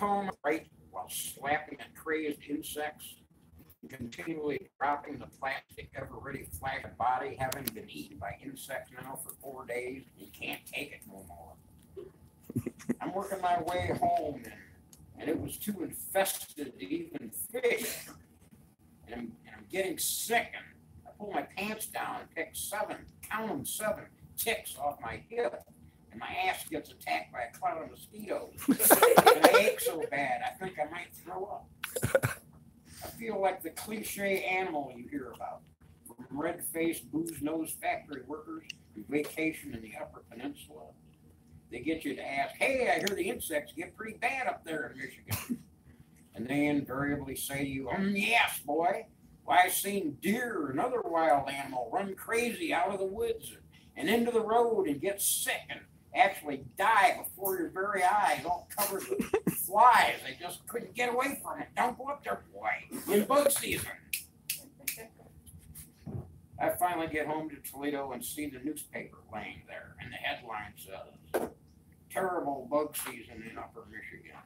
poem right while slapping at crazed insects, continually dropping the plastic ever-ready flash body, having been eaten by insects now for 4 days. You can't take it no more. I'm working my way home, and it was too infested to even fish. And I'm getting sick, and I pull my pants down and pick 7 ticks off my hip, and my ass gets attacked by a cloud of mosquitoes. And I ache so bad, I think I might throw up. I feel like the cliche animal you hear about, from red-faced, booze-nosed factory workers who vacation in the Upper Peninsula. They get you to ask, hey, I hear the insects get pretty bad up there in Michigan. And they invariably say to you, yes, boy. Why, I've seen deer and other wild animal run crazy out of the woods and into the road and get sick and actually die before your very eyes, all covered with flies. They just couldn't get away from it. Don't go up there, boy, in bug season. I finally get home to Toledo and see the newspaper laying there, and the headline says, terrible bug season in Upper Michigan.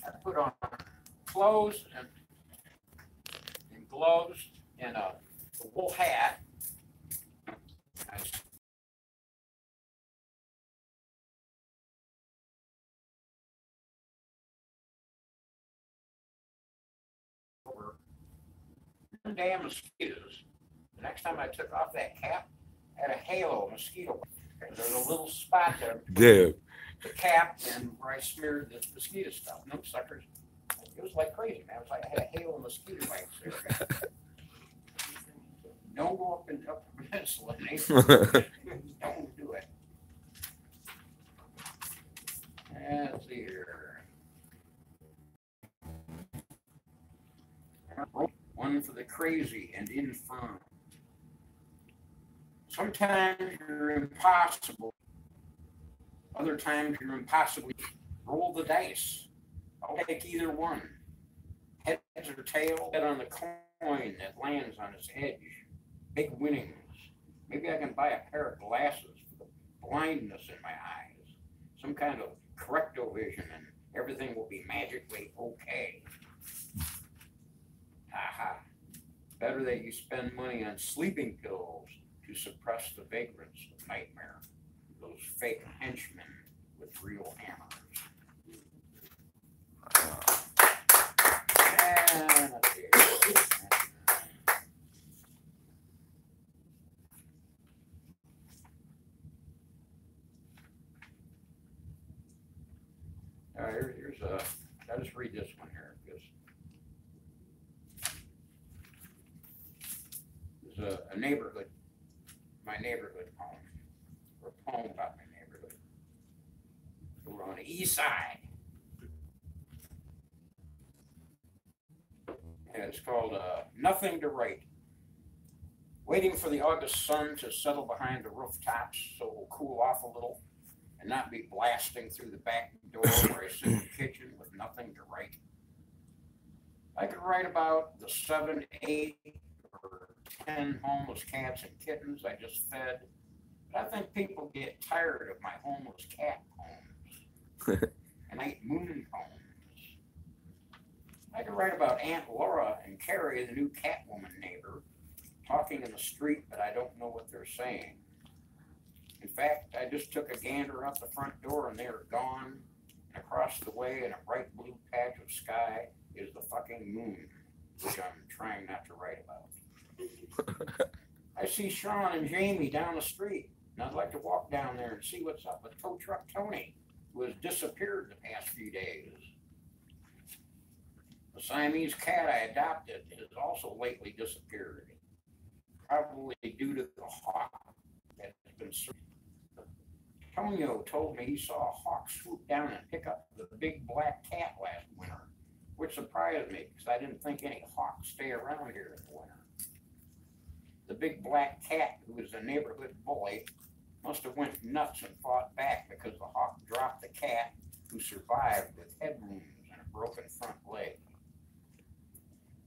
I put on clothes and gloves and a wool hat. Damn mosquitoes. The next time I took off that cap, I had a halo of mosquito. There's a little spot there. Damn. The cap and where I smeared the mosquito stuff. No suckers. It was like crazy, man. It was like I had a halo of mosquito bites there. Don't go up in the Upper Peninsula, Nate. Don't do it. Let's see here. One for the crazy and infirm. Sometimes you're impossible. Other times you're impossibly. Roll the dice. I'll take either one. Heads or tails. Bet on the coin that lands on its edge. Big winnings. Maybe I can buy a pair of glasses for the blindness in my eyes. Some kind of correctovision, and everything will be magically okay. Aha. Better that you spend money on sleeping pills to suppress the vagrants of nightmare. Those fake henchmen with real hammers. And let's see. All right, here's I'll just read this one here because there's a neighborhood, my neighborhood poem, or a poem about my neighborhood. We're on the east side. And it's called Nothing to Write. Waiting for the August sun to settle behind the rooftops so it will cool off a little and not be blasting through the back door where I sit in the kitchen with nothing to write. I could write about the 7, 8, or 10 homeless cats and kittens I just fed, but I think people get tired of my homeless cat poems and night moon poems. I could write about Aunt Laura and Carrie, the new Catwoman neighbor, talking in the street, but I don't know what they're saying. In fact, I just took a gander out the front door and they are gone. And across the way in a bright blue patch of sky is the fucking moon, which I'm trying not to write about. I see Sean and Jamie down the street, and I'd like to walk down there and see what's up with tow truck Tony, who has disappeared the past few days. The Siamese cat I adopted has also lately disappeared, probably due to the hawk that has been searched. Tonio told me he saw a hawk swoop down and pick up the big black cat last winter, which surprised me because I didn't think any hawks stay around here in the winter. The big black cat, who was a neighborhood bully, must have went nuts and fought back because the hawk dropped the cat, who survived with head wounds and a broken front leg.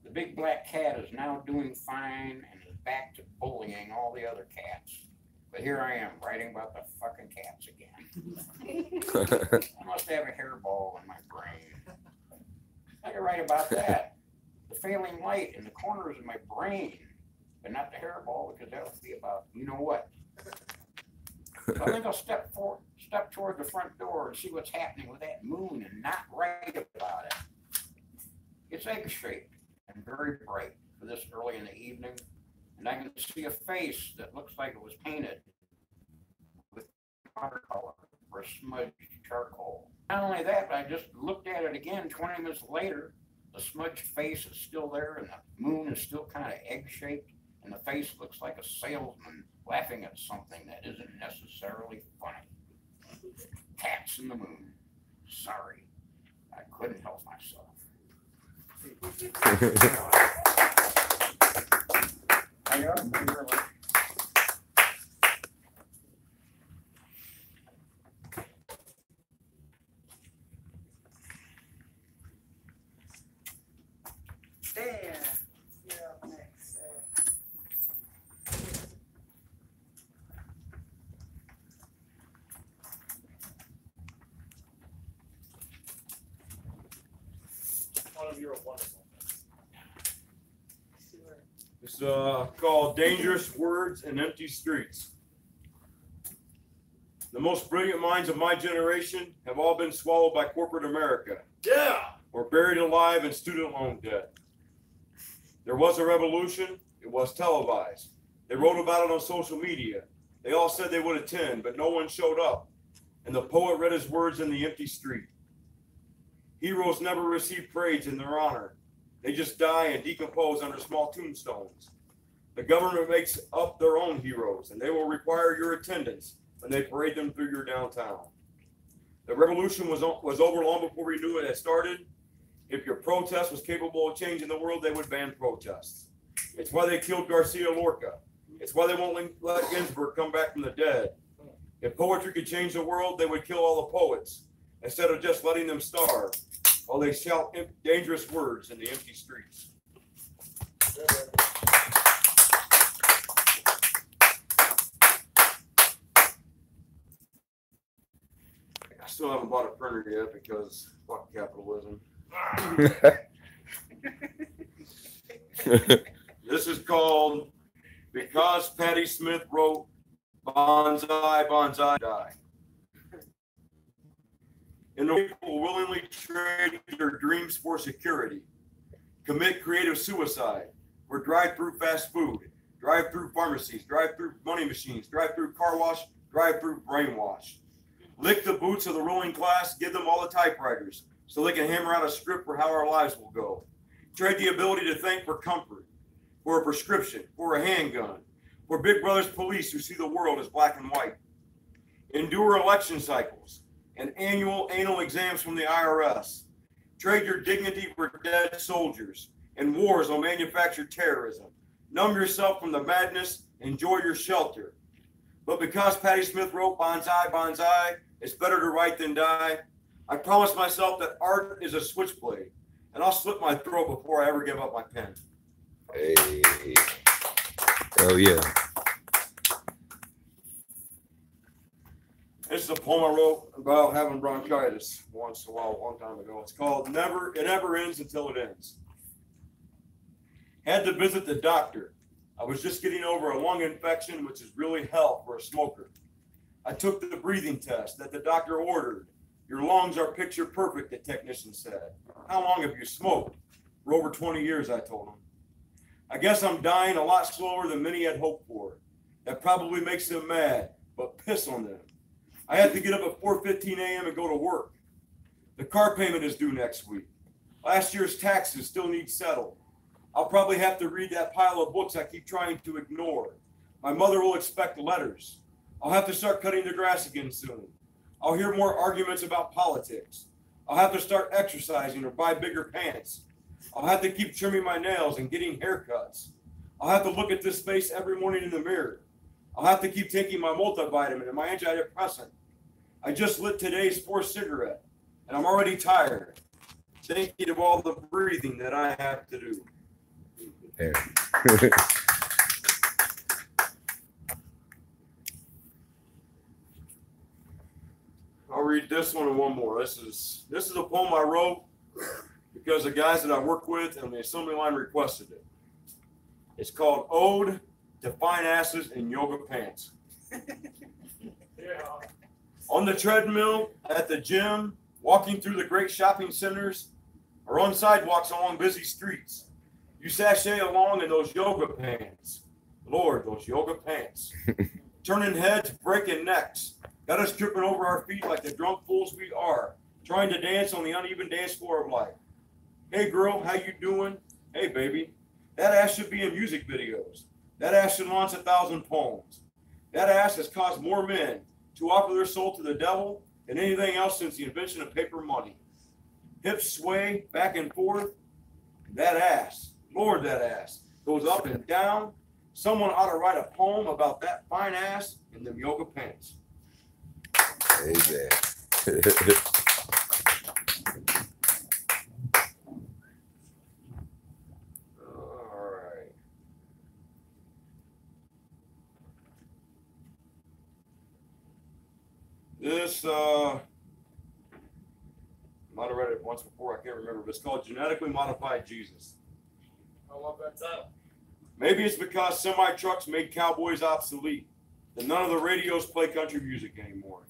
The big black cat is now doing fine and is back to bullying bullying all the other cats. But here I am writing about the fucking cats again. I must have a hairball in my brain. I can write about that. The failing light in the corners of my brain, but not the hairball, because that would be about you know what. So I think I'll step toward the front door and see what's happening with that moon and not write about it. It's egg-shaped and very bright for this early in the evening, and I can see a face that looks like it was painted with watercolor or smudged charcoal. Not only that, but I just looked at it again 20 minutes later. The smudged face is still there, and the moon is still kind of egg-shaped, and the face looks like a salesman laughing at something that isn't necessarily funny. Cats in the moon. Sorry, I couldn't help myself. It's called Dangerous Words and Empty Streets. The most brilliant minds of my generation have all been swallowed by corporate America. Yeah! Or buried alive in student loan debt. There was a revolution. It was televised. They wrote about it on social media. They all said they would attend, but no one showed up. And the poet read his words in the empty street. Heroes never receive parades in their honor. They just die and decompose under small tombstones. The government makes up their own heroes, and they will require your attendance when they parade them through your downtown. The revolution was over long before we knew it had started. If your protest was capable of changing the world, they would ban protests. It's why they killed Garcia Lorca. It's why they won't let Ginsburg come back from the dead. If poetry could change the world, they would kill all the poets instead of just letting them starve while they shout dangerous words in the empty streets. I still haven't bought a printer yet because fuck capitalism. This is called Because Patti Smith Wrote Banzai, Banzai, Die. And people willingly trade their dreams for security, commit creative suicide, or drive-through fast food, drive-through pharmacies, drive-through money machines, drive-through car wash, drive-through brainwash. Lick the boots of the ruling class, give them all the typewriters so they can hammer out a script for how our lives will go. Trade the ability to think for comfort, for a prescription, for a handgun, for Big Brother's police who see the world as black and white. Endure election cycles and annual anal exams from the IRS. Trade your dignity for dead soldiers and wars on manufactured terrorism. Numb yourself from the madness, enjoy your shelter. But because Patti Smith wrote Banzai, Banzai, it's better to write than die, I promised myself that art is a switchblade, and I'll slit my throat before I ever give up my pen. Hey. Oh, yeah. This is a poem I wrote about having bronchitis once in a while, a long time ago. It's called It Never Ends Until It Ends. Had to visit the doctor. I was just getting over a lung infection, which is really hell for a smoker. I took the breathing test that the doctor ordered. Your lungs are picture perfect, the technician said. How long have you smoked? For over 20 years, I told him. I guess I'm dying a lot slower than many had hoped for. That probably makes them mad, but piss on them. I had to get up at 4:15 a.m. and go to work. The car payment is due next week. Last year's taxes still need settled. I'll probably have to read that pile of books I keep trying to ignore. My mother will expect letters. I'll have to start cutting the grass again soon. I'll hear more arguments about politics. I'll have to start exercising or buy bigger pants. I'll have to keep trimming my nails and getting haircuts. I'll have to look at this face every morning in the mirror. I'll have to keep taking my multivitamin and my antidepressant. I just lit today's fourth cigarette, and I'm already tired, thinking of all the breathing that I have to do. Yeah. read this one and one more. This is a poem I wrote because the guys that I work with and the assembly line requested it. It's called Ode to Fine Asses in Yoga Pants. Yeah. On the treadmill, at the gym, walking through the great shopping centers, or on sidewalks along busy streets, you sashay along in those yoga pants. Lord, those yoga pants. Turning heads, breaking necks. Got us tripping over our feet like the drunk fools we are, trying to dance on the uneven dance floor of life. Hey girl, how you doing? Hey baby. That ass should be in music videos. That ass should launch 1,000 poems. That ass has caused more men to offer their soul to the devil than anything else since the invention of paper money. Hips sway back and forth. That ass, Lord, that ass, goes up and down. Someone ought to write a poem about that fine ass in them yoga pants. Amen. All right. This, might have read it once before, I can't remember, but it's called Genetically Modified Jesus. I love that title. Maybe it's because semi-trucks made cowboys obsolete, that none of the radios play country music anymore.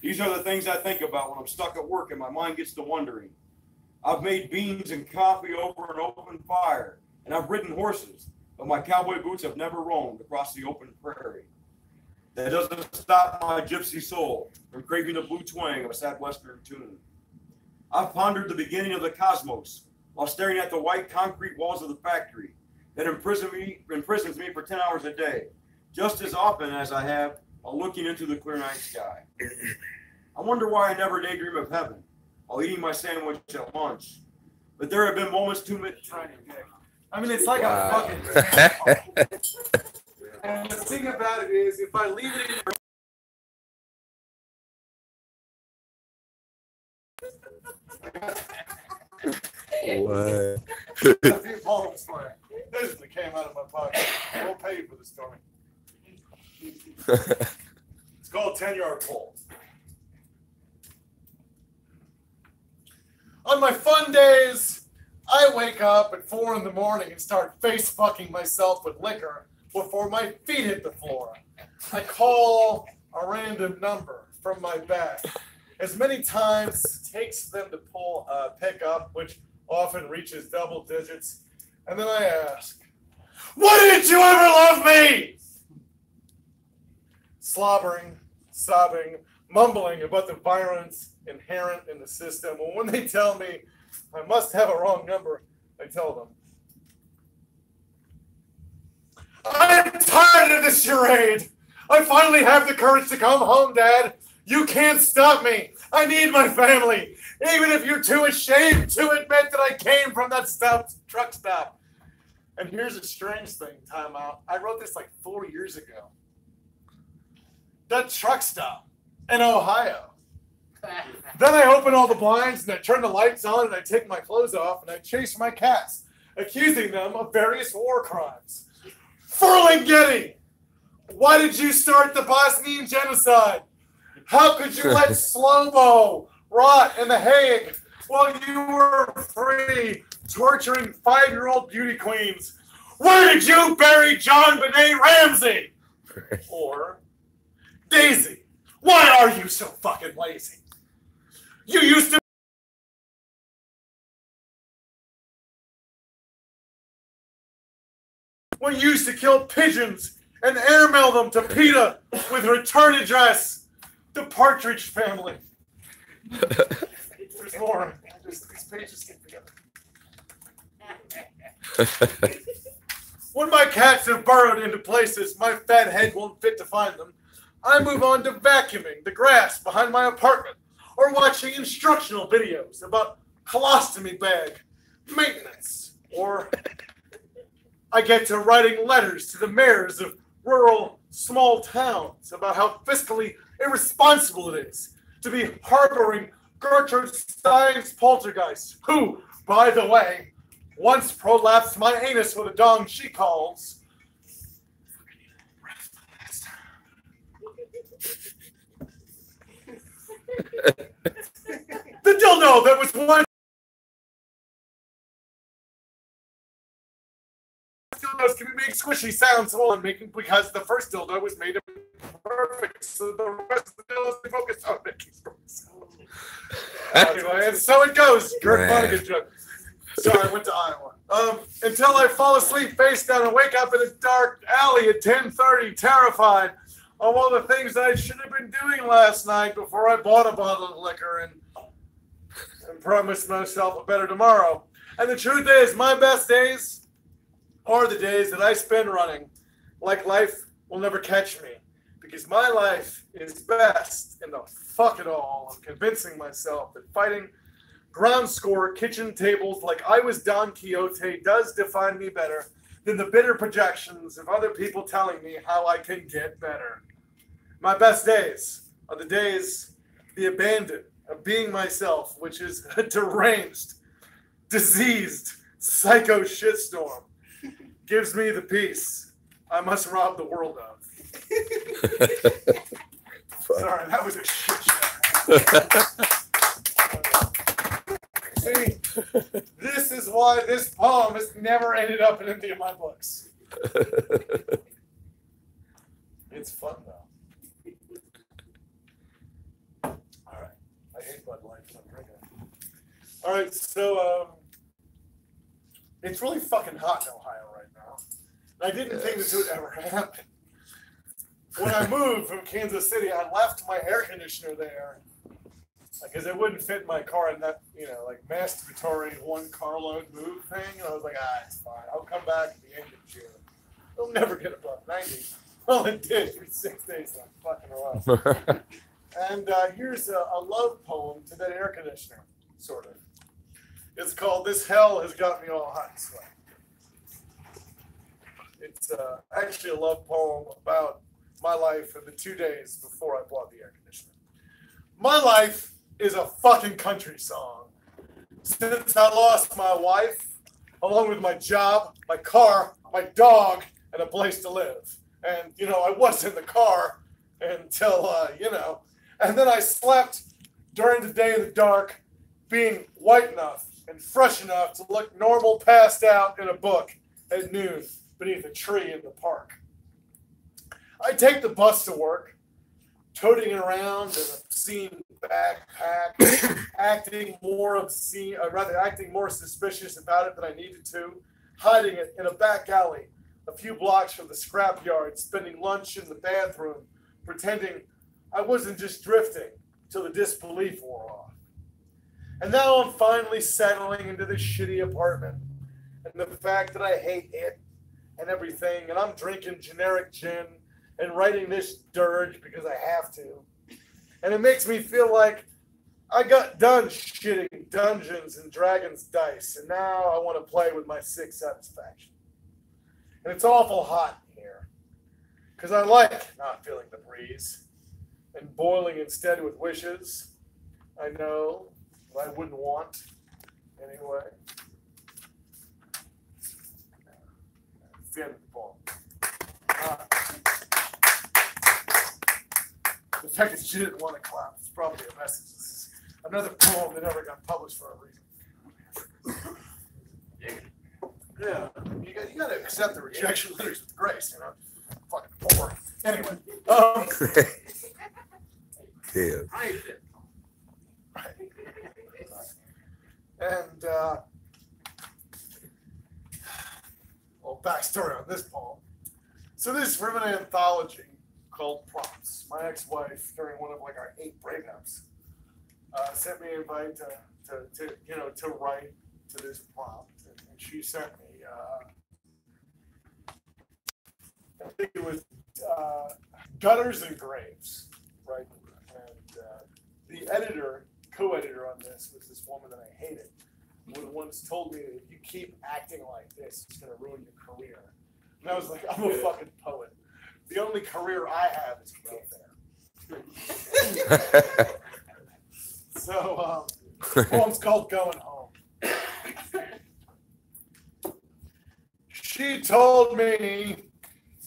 These are the things I think about when I'm stuck at work and my mind gets to wondering. I've made beans and coffee over an open fire, and I've ridden horses, but my cowboy boots have never roamed across the open prairie. That doesn't stop my gypsy soul from craving the blue twang of a sad western tune. I've pondered the beginning of the cosmos while staring at the white concrete walls of the factory that impristens me for 10 hours a day, just as often as I have while looking into the clear night sky. I wonder why I never daydream of heaven while eating my sandwich at lunch. But there have been moments too many. I mean, it's like Wow. a fucking. And the thing about it is, if I leave it in What? a few poems for you. This that came out of my pocket. We'll pay you for the story. It's called 10-Yard Pole. On my fun days, I wake up at 4 in the morning and start face fucking myself with liquor before my feet hit the floor. I call a random number from my bag. As many times as it takes them to pick up, which often reaches double digits. And then I ask, why didn't you ever love me? Slobbering, sobbing, mumbling about the violence inherent in the system. And when they tell me I must have a wrong number, I tell them, I'm tired of this charade. I finally have the courage to come home, Dad. You can't stop me. I need my family. Even if you're too ashamed to admit that I came from that truck stop. And here's a strange thing, time out. I wrote this like 4 years ago. That truck stop in Ohio. Then I open all the blinds and I turn the lights on and I take my clothes off and I chase my cats, accusing them of various war crimes. Ferlinghetti! Why did you start the Bosnian genocide? How could you let Slow-Mo rot in The Hague while you were free torturing 5-year-old beauty queens? Where did you bury John Benet Ramsey? Or, Daisy, why are you so fucking lazy? You used to when you used to kill pigeons and airmail them to PETA with return address. The Partridge Family. There's more. These pages get together. When my cats have burrowed into places my fat head won't fit to find them, I move on to vacuuming the grass behind my apartment or watching instructional videos about colostomy bag maintenance. Or I get to writing letters to the mayors of rural small towns about how fiscally irresponsible it is to be harboring Gertrude Stein's poltergeist, who, by the way, once prolapsed my anus with a dong she calls. dildos can make squishy sounds while I'm making because the first dildo was made perfect, so the rest of the dildos focus on making squishy sounds. Anyway, and so it goes. Kurt Vonnegut joke. Sorry, I went to Iowa. Until I fall asleep face down and wake up in a dark alley at 10:30, terrified of all the things that I should have been doing last night before I bought a bottle of liquor and promised myself a better tomorrow. And the truth is, my best days are the days that I spend running like life will never catch me. Because my life is best in the fuck it all of convincing myself that fighting ground score kitchen tables like I was Don Quixote does define me better than the bitter projections of other people telling me how I can get better. My best days are the days, the abandon of being myself, which is a deranged, diseased, psycho shitstorm, gives me the peace I must rob the world of. Sorry, that was a shit show. See, this is why this poem has never ended up in any of my books. It's fun, though. All right. I hate Bud Light, so I'm drinking it. All right, so it's really fucking hot in Ohio right now. And I didn't think this would ever happen. When I moved from Kansas City, I left my air conditioner there because it wouldn't fit in my car in that, like masturbatory one carload move thing. And I was like, it's fine. I'll come back at the end of June. It'll never get above 90. Well, it did for 6 days. I'm fucking around. And here's a love poem to that air conditioner, sort of. It's called "This Hell Has Got Me All Hot and Sweaty." It's actually a love poem about my life in the 2 days before I bought the air conditioner. My life is a fucking country song. Since I lost my wife, along with my job, my car, my dog, and a place to live. And, I was in the car until, and then I slept during the day in the dark, being white enough and fresh enough to look normal passed out in a book at noon beneath a tree in the park. I take the bus to work, toting around an obscene backpack, acting more suspicious about it than I needed to, hiding it in a back alley a few blocks from the scrapyard, spending lunch in the bathroom, pretending I wasn't just drifting till the disbelief wore off. And now I'm finally settling into this shitty apartment, and the fact that I hate it and everything, and I'm drinking generic gin and writing this dirge because I have to. And it makes me feel like I got done shitting Dungeons and Dragons dice, and now I want to play with my sick satisfaction. And it's awful hot in here, because I like not feeling the breeze and boiling instead with wishes I know that I wouldn't want anyway. It's the end of the poem. The fact that she didn't want to clap is probably a message. This is another poem that never got published for a reason. Yeah, you got to accept the rejection letters with grace, Fucking poor. Anyway. Yeah. Right. And, backstory on this poem. So this is from an anthology called Prompts. My ex-wife, during one of our 8 breakups, sent me an invite to write to this prompt, and she sent me. I think it was Gutters and Graves, right? And the editor, co-editor on this was this woman that I hated, who once told me that if you keep acting like this, it's going to ruin your career. And I was like, I'm a fucking poet. The only career I have is welfare. So, the poem's called Going Home. She told me,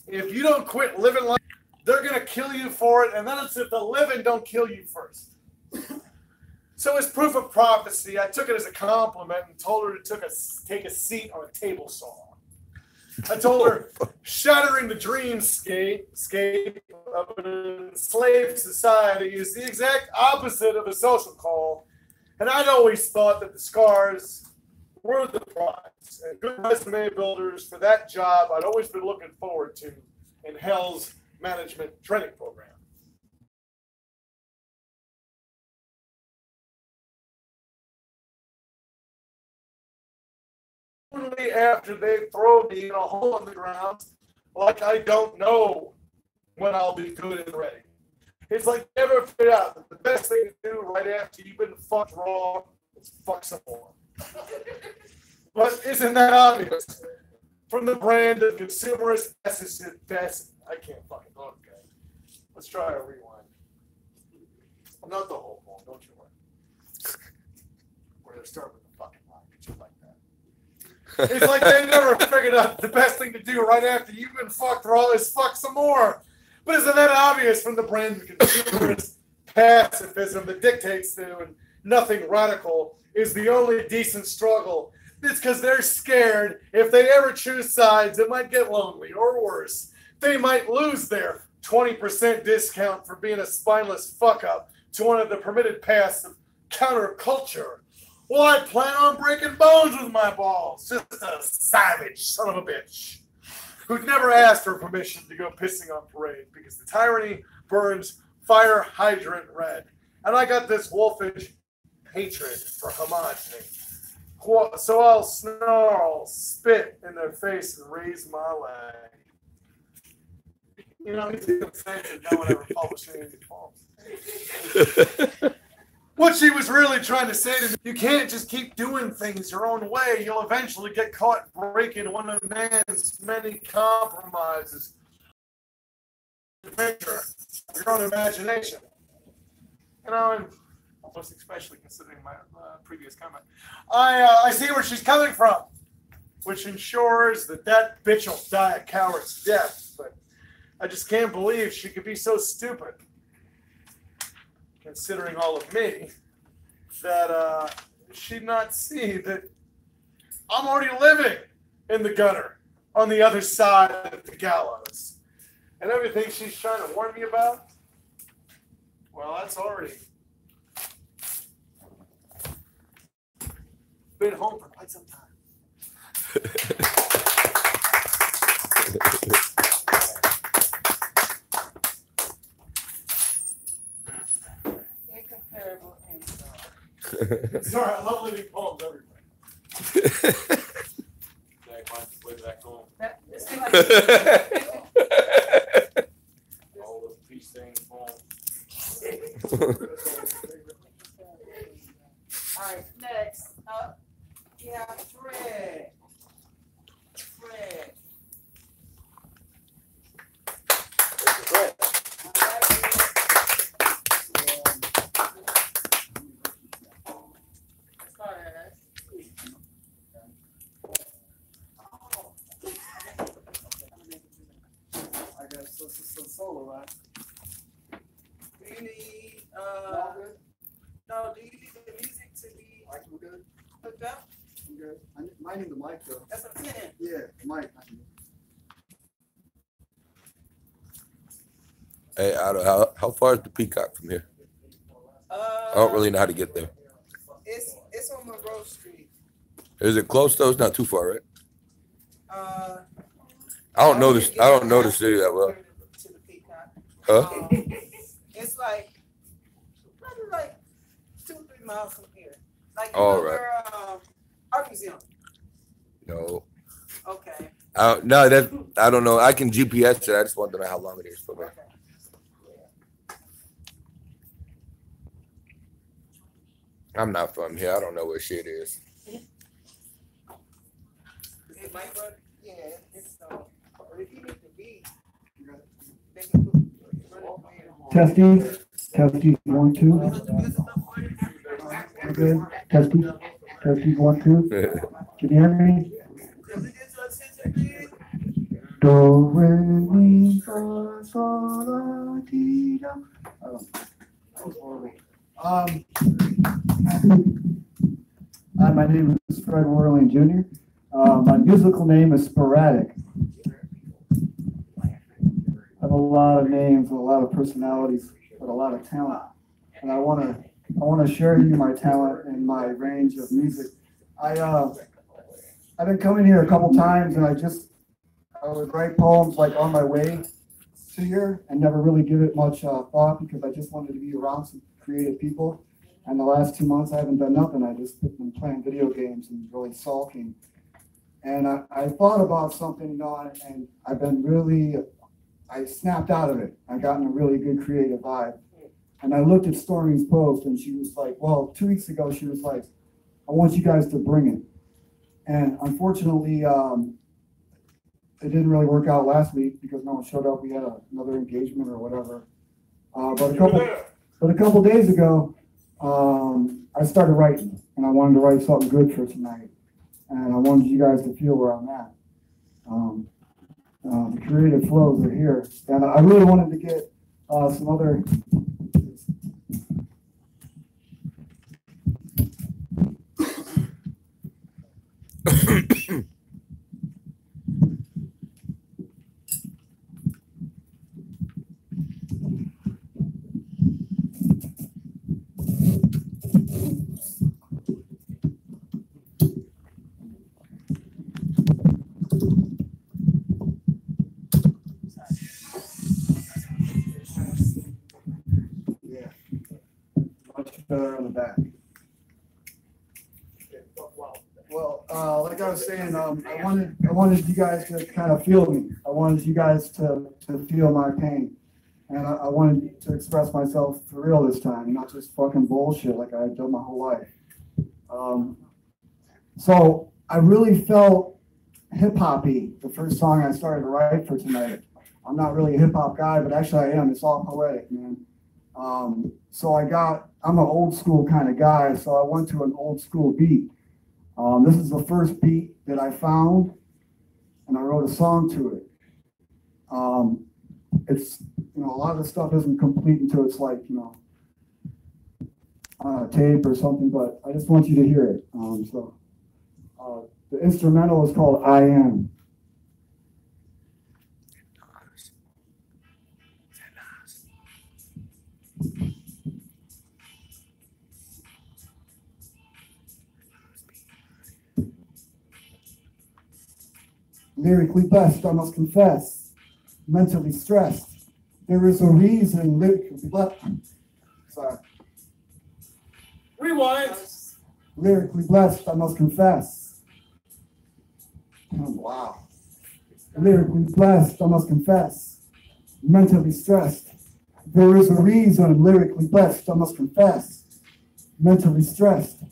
if you don't quit living like, they're going to kill you for it, and then it's if the living don't kill you first. So as proof of prophecy, I took it as a compliment and told her to take a seat on a table saw. I told her shattering the dreamscape of an enslaved society is the exact opposite of a social call. And I'd always thought that the scars were the prize. And good resume builders for that job I'd always been looking forward to in Hell's management training program. Only after they throw me in a hole in the ground, like I don't know when I'll be good and ready. It's like never figured out that the best thing to do right after you've been fucked raw is fuck some more. But isn't that obvious? From the brand of consumerist best, I can't fucking go. Okay. Let's try a rewind. Not the whole poem, don't you worry. We're gonna start with the fucking line. Did you like that? It's like they never figured out the best thing to do right after you've been fucked raw is fuck some more. But isn't that obvious from the brand of consumerist pacifism that dictates to and nothing radical is the only decent struggle? It's because they're scared if they ever choose sides, it might get lonely, or worse, they might lose their 20% discount for being a spineless fuck-up to one of the permitted paths of counterculture. Well, I plan on breaking bones with my balls. Just a savage son of a bitch who'd never asked for permission to go pissing on parade because the tyranny burns fire hydrant red. And I got this wolfish hatred for homogeny. So I'll snarl, spit in their face, and raise my leg. You know, he's offended no one ever published any of these poems. What she was really trying to say to me, you can't just keep doing things your own way. You'll eventually get caught breaking one of man's many compromises. Adventure, your own imagination. You know, and most especially considering my previous comment. I see where she's coming from, which ensures that that bitch will die a coward's death. But I just can't believe she could be so stupid, considering all of me, that she'd not see that I'm already living in the gutter on the other side of the gallows. And everything she's trying to warn me about, well, that's already been home for quite some time. Incomparable and sorry, I love living poems everywhere. Way back home. All those peace things poems. All right, next up, we have Fred. Fred. Fred. I got some solo, right? Do you need no, do you need the music to be good? Hooked up? I'm good. I need the mic though. That's what I'm saying. Yeah, the mic. Hey, how far is the Peacock from here? I don't really know how to get there. It's on Monroe Street. Is it close though? It's not too far, right? I don't know the city that well. To the Peacock. Huh? It's like probably like 2-3 miles from here. Like All right. where Art Museum. No. Okay. No, that I don't know. I can GPS it. I just want to know how long it is from there. Okay. I'm not from here. I don't know where shit is. It might work. Yeah, it's if you need to be, they can put Testing, 1, 2. We're good. Testing, 1, 2. Can you hear me? Do, re, mi, fa, sol, la, ti, do. That was horrible. Hi, my name is Fred Whirling Jr. My musical name is Sporadic. a lot of names and a lot of personalities, but a lot of talent. And I want to share you my talent and my range of music. I've been coming here a couple times, and I would write poems like on my way to here and never really give it much thought because I just wanted to be around some creative people. And the last 2 months I haven't done nothing. I just been playing video games and really sulking. And I thought about something, you know, and I've been really, I snapped out of it. I got in a really good creative vibe. And I looked at Stormie's post, and she was like, well, 2 weeks ago, she was like, I want you guys to bring it. And unfortunately, it didn't really work out last week because no one showed up. We had another engagement or whatever. But a couple days ago, I started writing, and I wanted to write something good for tonight. And I wanted you guys to feel where I'm at. The creative flows are here. And I really wanted to get some other... on the back. Well, like I was saying, I wanted you guys to kind of feel me. I wanted you guys to feel my pain, and I wanted to express myself for real this time, not just fucking bullshit like I've done my whole life. So I really felt hip hoppy the first song I started to write for tonight. I'm not really a hip hop guy, but actually I am. It's all poetic, man. So I'm an old school kind of guy, so I went to an old school beat. This is the first beat that I found, and I wrote a song to it. It's, you know, a lot of the stuff isn't complete until it's like, you know, on a tape or something, but I just want you to hear it. The instrumental is called I Am. Lyrically blessed, I must confess. Mentally stressed. There is a reason lyrically blessed. Sorry. Rewind. Lyrically blessed, I must confess. Oh, wow. Lyrically blessed, I must confess. Mentally stressed. There is a reason lyrically blessed, I must confess. Mentally stressed.